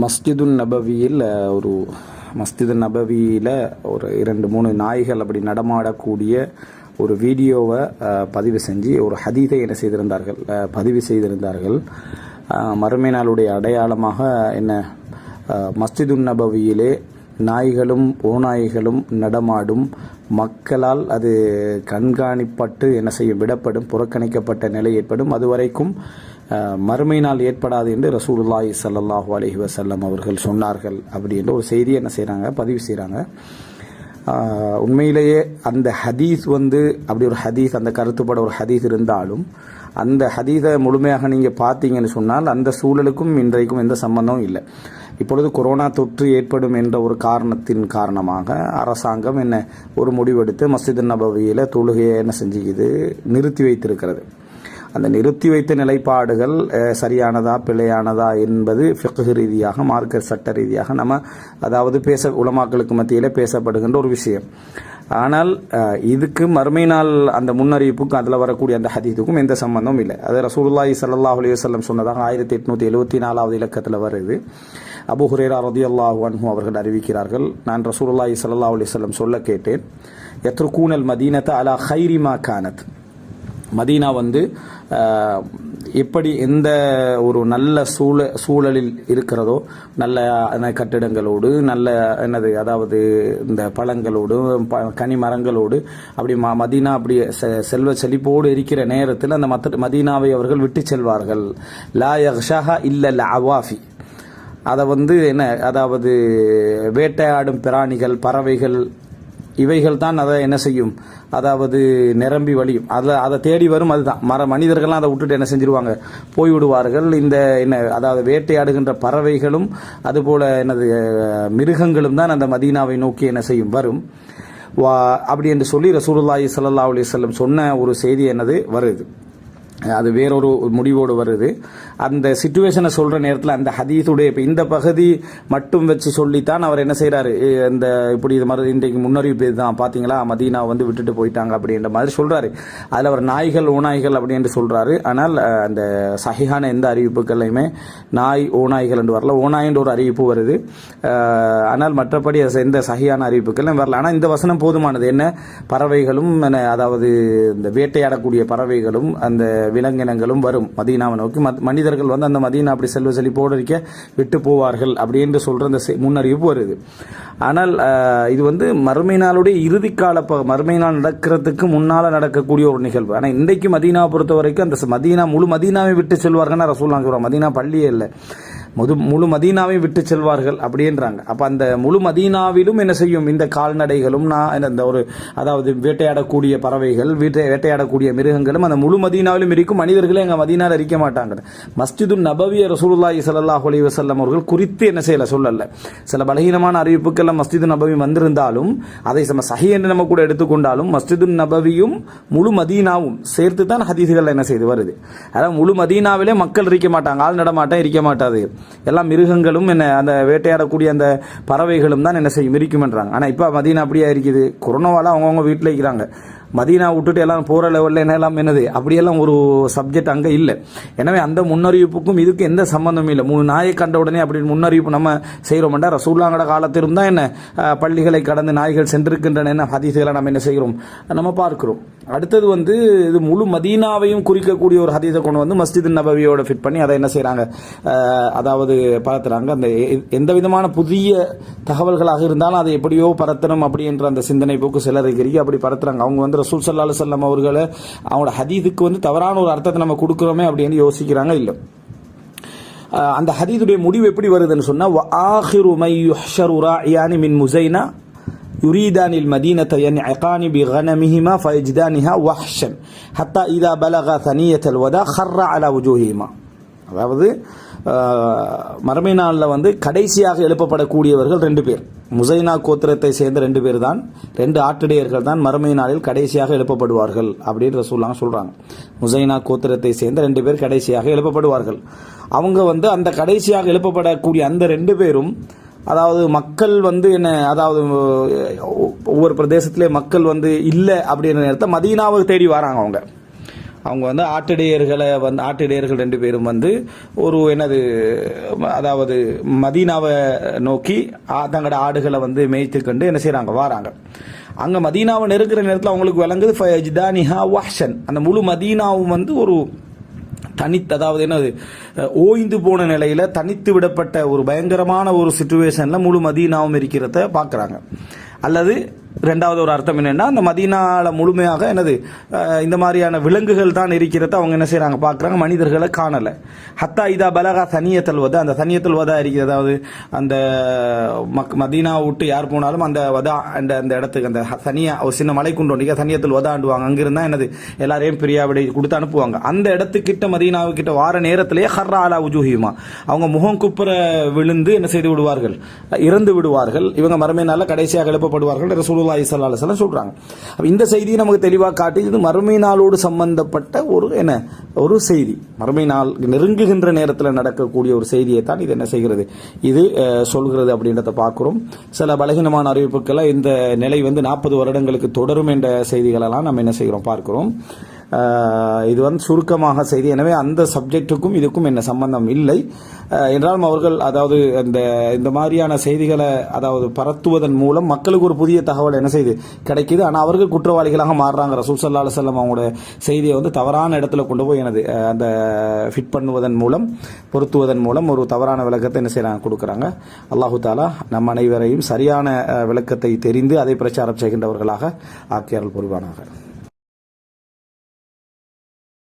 மஸ்ஜிதுன் நபவியில் ஒரு 2-3 நாய்கள் அப்படி நடமாடக்கூடிய ஒரு வீடியோவை பதிவு செஞ்சு ஒரு ஹதீஸை பதிவு செய்திருந்தார்கள். மறுமை நாளுடைய அடையாளமாக மஸ்ஜிதுன் நபவியிலே நாய்களும் ஓநாய்களும் நடமாடும், மக்களால் அது கண்காணிப்பட்டு விடப்படும், புறக்கணிக்கப்பட்ட நிலை ஏற்படும். அதுவரைக்கும் மறுமை நாள் ஏற்படாது என்று ரசூலுல்லாஹி ஸல்லல்லாஹு அலைஹி வஸல்லம் அவர்கள் சொன்னார்கள். அப்படி என்ற ஒரு செய்தியை பதிவு செய்கிறாங்க. உண்மையிலேயே அந்த ஹதீஸ் அப்படி ஒரு ஹதீஸ், அந்த கருத்துப்பட ஒரு ஹதீஸ் இருந்தாலும் அந்த ஹதீஸை முழுமையாக நீங்கள் பார்த்தீங்கன்னு சொன்னால் அந்த சூழலுக்கும் இன்றைக்கும் எந்த சம்பந்தமும் இல்லை. இப்பொழுது கொரோனா தொற்று ஏற்படும் என்ற ஒரு காரணத்தின் காரணமாக அரசாங்கம் ஒரு முடிவெடுத்து மஸ்ஜித் நபவியில் தொழுகையை நிறுத்தி வைத்திருக்கிறது. அந்த நிறுத்தி வைத்த நிலைப்பாடுகள் சரியானதா பிழையானதா என்பது ஃபிக்ஹ் ரீதியாக, மார்க்க சட்ட ரீதியாக உலமாக்களுக்கு மத்தியில் பேசப்படுகின்ற ஒரு விஷயம். ஆனால் இதுக்கு மறுமை நாள் அந்த முன்னறிவிப்புக்கும் அதில் வரக்கூடிய அந்த ஹதீஸுக்கும் எந்த சம்பந்தமும் இல்லை. அது ரசூலுல்லாஹி ஸல்லல்லாஹு அலைஹி வஸல்லம் சொன்னதாக 1874 இலக்கத்தில் வருது. அபூ ஹுரைரா ரலியல்லாஹு அன்ஹு அவர்கள் அறிவிக்கிறார்கள், நான் ரசூலுல்லாஹி ஸல்லல்லாஹு அலைஹி வஸல்லம் சொல்ல கேட்டேன், யத்ருகூனல் மதீனத அலா கைரி மா கானத். மதீனா எப்படி எந்த ஒரு நல்ல சூழலில் இருக்கிறதோ, நல்ல கட்டிடங்களோடு, நல்ல இந்த பழங்களோடு, கனிமரங்களோடு அப்படி மதீனா அப்படி செல்வ செழிப்போடு இருக்கிற நேரத்தில் அந்த மதீனாவை அவர்கள் விட்டு செல்வார்கள். லா யக்ஷஹா இல்லல் அவாஃபி. அதை வேட்டையாடும் பிராணிகள், பறவைகள், இவைகள் தான் அதை செய்யும், நிரம்பி வழியும், அதை தேடி வரும். அதுதான் மனிதர்கள்லாம் அதை விட்டுட்டு செஞ்சிருவாங்க, போய்விடுவார்கள். இந்த வேட்டையாடுகின்ற பறவைகளும் அதுபோல மிருகங்களும் தான் அந்த மதீனாவை நோக்கி செய்யும், வரும். அப்படி என்று சொல்லி ரசூலுல்லாஹி ஸல்லல்லாஹு அலைஹி வஸல்லம் சொன்ன ஒரு செய்தி வருது. அது வேறொரு முடிவோடு வருது. அந்த சிச்சுவேஷனை சொல்ற நேரத்தில் அந்த ஹதீஸுடைய இந்த பகுதி மட்டும் வச்சு சொல்லித்தான் அவர் செய்யறாரு, இந்த இப்படி இது மாதிரி இன்றைக்கு முன்னறிவிப்பு தான் பார்த்தீங்களா, மதீனா விட்டுட்டு போயிட்டாங்க அப்படின்ற மாதிரி சொல்றாரு. அதில் அவர் நாய்கள் ஓநாய்கள் அப்படி என்று சொல்றாரு. ஆனால் அந்த சஹீஹான எந்த அறிவிப்புகளையுமே நாய் ஓநாய்கள் என்று வரல, ஓநாயின்ற ஒரு அறிவிப்பு வருது. ஆனால் மற்றபடி எந்த சஹீஹான அறிவிப்புகள் வரல. ஆனால் இந்த வசனம் போதுமானது. பறவைகளும் இந்த வேட்டையாடக்கூடிய பறவைகளும் அந்த விலங்கினங்களும் வரும் மதீனாவை நோக்கி. மனிதர்கள் அந்த மதீனா அப்படி செல்வ செழிப்போடு இருக்க விட்டு போவார்கள் அப்படி என்று சொல்ற அந்த முன்னறிவிப்பு வருது. ஆனால் இது மறுமை நாளுடைய இறுதி கால, மறுமை நாள் நடக்கிறதுக்கு முன்னால நடக்கக்கூடிய ஒரு நிகழ்வு. ஆனால் இன்றைக்கு மதீனாவை பொறுத்த வரைக்கும் அந்த முழு மதீனாவை விட்டு செல்வார்கள் ரசூலுல்லாஹி சொல்றாங்க. மதீனா பள்ளியே இல்லை, முழு மதீனாவை விட்டு செல்வார்கள் அப்படின்றாங்க. அப்ப அந்த முழு மதீனாவிலும் செய்யும் இந்த கால்நடைகளும் இந்த ஒரு வேட்டையாடக்கூடிய பறவைகள், வேட்டையாடக்கூடிய மிருகங்களும் அந்த முழு மதீனாவிலும் இருக்கும். மனிதர்களே எங்க மதீனாவில் இருக்க மாட்டாங்க. மஸ்ஜிதுன் நபவிய ரசூலுல்லாஹி ஸல்லல்லாஹு அலைஹி வஸல்லம் அவர்கள் குறித்து சொல்லல. சில பலகீனமான அறிவிப்புகள் மஸ்ஜிது நபவி வந்திருந்தாலும் அதை சஹீஹ் என்று நம்ம கூட எடுத்துக்கொண்டாலும் மஸ்ஜிதுன் நபவியும் முழு மதீனாவும் சேர்த்து தான் ஹதீஸ்கள் செய்து வருது. அதாவது முழு மதீனாவிலே மக்கள் இருக்க மாட்டாங்க, ஆள் நடமாட்டம் இருக்க மாட்டாது. எல்லாம் மிருகங்களும் அந்த வேட்டையாடக்கூடிய அந்த பறவைகளும் தான் செய்யும், இருக்கும்ன்றாங்க. ஆனா இப்ப மதீனா அப்படியே இருக்குது. கொரோனாவால அவங்கவுங்க வீட்டில் இருக்கிறாங்க. மதீனா விட்டுட்டு எல்லாம் போற லெவலில் எல்லாம் அப்படியெல்லாம் ஒரு சப்ஜெக்ட் அங்கே இல்லை. எனவே அந்த முன்னறிவிப்புக்கும் இதுக்கு எந்த சம்பந்தமும் இல்லை. 3 நாயை கண்ட உடனே அப்படின்னு முன்னறிவிப்பு நம்ம செய்கிறோம்டா, ரசூலுல்லாஹ்வோட காலத்திலும் தான் பள்ளிகளை கடந்து நாய்கள் சென்றிருக்கின்றன ஹதீஸ்களை நம்ம செய்கிறோம், நம்ம பார்க்கிறோம். அடுத்தது இது முழு மதீனாவையும் குறிக்கக்கூடிய ஒரு ஹதீஸை கொண்டு மஸ்ஜித் நபவியோட ஃபிட் பண்ணி அதை செய்கிறாங்க, பரத்துறாங்க. அந்த எந்த விதமான புதிய தகவல்களாக இருந்தாலும் அதை எப்படியோ பரத்தணும் அப்படி என்ற அந்த சிந்தனை போக்கு சிலருக்கு அப்படி பரத்துறாங்க. அவங்க ரசூல் ஸல்லல்லாஹு அலைஹி வஸல்லம் அவர்களை அவங்களோட ஹதீஸுக்கு தவறான ஒரு அர்த்தத்தை நம்ம கொடுக்கிறோமே அப்படின்னு யோசிக்கிறாங்க. இல்லை, அந்த ஹதீஸுடைய முடிவு எப்படி வருதுன்னு சொன்னா, ஆகிரு மை யுஹ்ஷரு ராஇயானி மின் முஸைனா யுரீதானில் மதீனத யன்இகானி பிகனமிஹிமா ஃபயஜ்தானிஹா வஹ்ஷன் ஹத்தா இதா பலகா தனியத்தல் வதா ஹர்ர அலா வுஜூஹிஹிமா. அதாவது மறுமை நாளில் கடைசியாக எழுப்பப்படக்கூடியவர்கள் 2 பேர். முசைனா கோத்திரத்தை சேர்ந்த 2 பேர் தான், 2 ஆட்டிடையர்கள் தான் மறுமை நாளில் கடைசியாக எழுப்பப்படுவார்கள் அப்படின்னு ரசூலுல்லாஹ் சொல்றாங்க. முசைனா கோத்திரத்தை சேர்ந்த 2 பேர் கடைசியாக எழுப்பப்படுவார்கள். அவங்க அந்த கடைசியாக எழுப்பப்படக்கூடிய அந்த 2 பேரும் மக்கள் ஒவ்வொரு பிரதேசத்திலே மக்கள் இல்லை அப்படின்ற நேரத்தை மதீனாவை தேடி வராங்க. அவங்க வந்து ஆட்டிடையர்கள் 2 பேரும் வந்து ஒரு என்னது அதாவது மதீனாவை நோக்கி தங்களோட ஆடுகளை வந்து மேய்த்து கண்டு என்ன செய்றாங்க வாராங்க. அங்க மதீனாவை நெருங்குற நேரத்தில் அவங்களுக்கு விளங்குது ஃபயஜ்தானிஹா வஹ்ஷன், அந்த முழு மதீனாவும் வந்து ஒரு அதாவது என்னது ஓய்ந்து போன நிலையில தனித்து விடப்பட்ட ஒரு பயங்கரமான ஒரு சிச்சுவேஷன்ல முழு மதீனாவும் இருக்கிறத பாக்குறாங்க. அல்லது ரெண்டாவது ஒரு அர்த்தம் என்னன்னா, அந்த மதீனால முழுமையாக என்னது இந்த மாதிரியான விலங்குகள் தான் இருக்கிறத அவங்க என்ன செய்யறாங்க பார்க்குறாங்க, மனிதர்களை காணலை. ஹத்தா இதா பலகா சனியத்தல் வதா, அந்த சனியத்தல் வதா இருக்கிறது, அதாவது அந்த மதீனா விட்டு யார் போனாலும் அந்த வதா அந்த இடத்துக்கு அந்த சனியா ஒரு சின்ன மலை குண்டு சனியத்தில் வதாண்டுவாங்க, அங்கிருந்தா என்னது எல்லாரையும் பிரியாவிடை கொடுத்து அனுப்புவாங்க. அந்த இடத்துக்கிட்ட மதீனாவுக்கிட்ட வார நேரத்திலேயே ஹர்ரா அலா உஜூஹிமா, அவங்க முகம் குப்புற விழுந்து என்ன செய்து விடுவார்கள், இறந்து விடுவார்கள். இவங்க மறுமை நாளில் கடைசியாக எழுப்பப்படுவார்கள் ரசூலுல்லாஹி ஸல்லல்லாஹு அலைஹி வஸல்லம் சொல்றாங்க. இந்த செய்தியை நமக்கு தெளிவாக காட்டி, இது மறுமை நாளோடு சம்பந்தப்பட்ட ஒரு செய்தி, மறுமை நாள் நெருங்குகின்ற நேரத்தில் நடக்கக்கூடிய ஒரு செய்தியை தான் இது என்ன செய்கிறது, இது சொல்கிறது அப்படின்றத பார்க்கிறோம். சில பலகீனமான அறிவிப்புகளை இந்த நிலை வந்து 40 வருடங்களுக்கு தொடரும் என்ற செய்திகளெல்லாம் நம்ம என்ன செய்கிறோம் பார்க்கிறோம். இது வந்து சுருக்கமாக செய்தி. எனவே அந்த சப்ஜெக்டுக்கும் இதுக்கும் என்ன சம்பந்தம் இல்லை என்றாலும் அவர்கள் அதாவது இந்த மாதிரியான செய்திகளை அதாவது பரத்துவதன் மூலம் மக்களுக்கு ஒரு புதிய தகவல் என்ன செய்து கிடைக்குது. ஆனால் அவர்கள் குற்றவாளிகளாக மாறுறாங்க. ரசூல் ஸல்லல்லாஹு அலைஹி வஸல்லம் அவங்களோட செய்தியை வந்து தவறான இடத்துல கொண்டு போய் அந்த ஃபிட் பண்ணுவதன் மூலம் பொருத்துவதன் மூலம் ஒரு தவறான விளக்கத்தை என்ன செய்யறாங்க கொடுக்குறாங்க. அல்லாஹு தாலா நம் அனைவரையும் சரியான விளக்கத்தை தெரிந்து அதை பிரச்சாரம் செய்கின்றவர்களாக ஆக்கியார்கள் புரிவானாக.